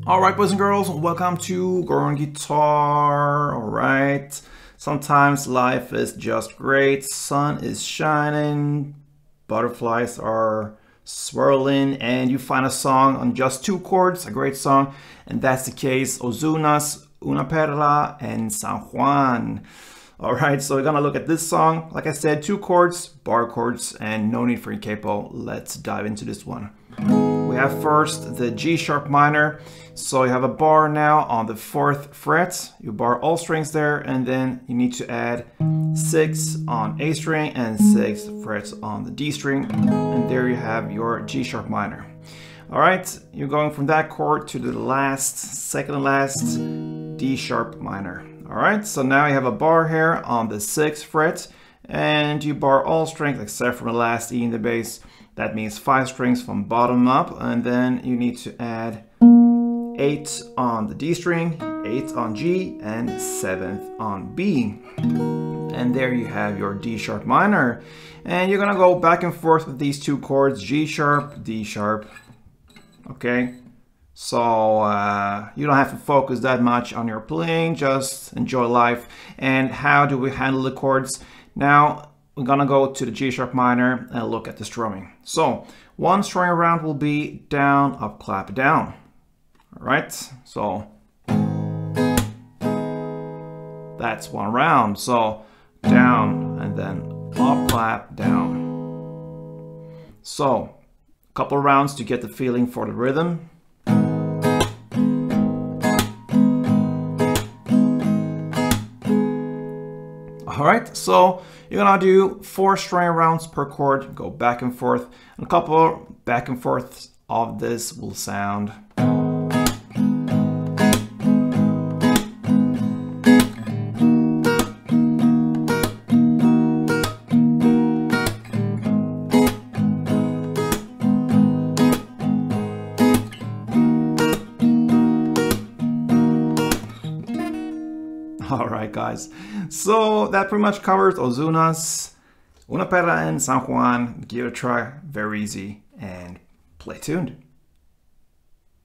Alright, boys and girls, welcome to Girl Guitar. Alright, sometimes life is just great, sun is shining, butterflies are swirling, and you find a song on just 2 chords, a great song, and that's the case, Ozuna's Una Perla En San Juan. Alright, so we're gonna look at this song. Like I said, 2 chords, bar chords, and no need for a capo. Let's dive into this one. We have first the G sharp minor. So you have a bar now on the 4th fret. You bar all strings there, and then you need to add 6 on A string and 6 frets on the D string. And there you have your G sharp minor. Alright, you're going from that chord to the last, second to last D sharp minor. Alright, so now you have a bar here on the 6th fret, and you bar all strings except for the last E in the bass. That means 5 strings from bottom up, and then you need to add 8 on the D string, 8 on G, and 7th on B. And there you have your D sharp minor. And you're gonna go back and forth with these 2 chords, G sharp, D sharp. Okay, so you don't have to focus that much on your playing, just enjoy life. And how do we handle the chords? Now, we're gonna go to the G sharp minor and look at the strumming. So, one string around will be down, up, clap, down. All right, so that's one round. So down and then up, clap, down. So a couple rounds to get the feeling for the rhythm. All right, so you're gonna do 4 string rounds per chord, go back and forth, and a couple back and forths of this will sound. Alright guys, so that pretty much covers Ozuna's Una Perla En San Juan. Give it a try, very easy, and play tuned.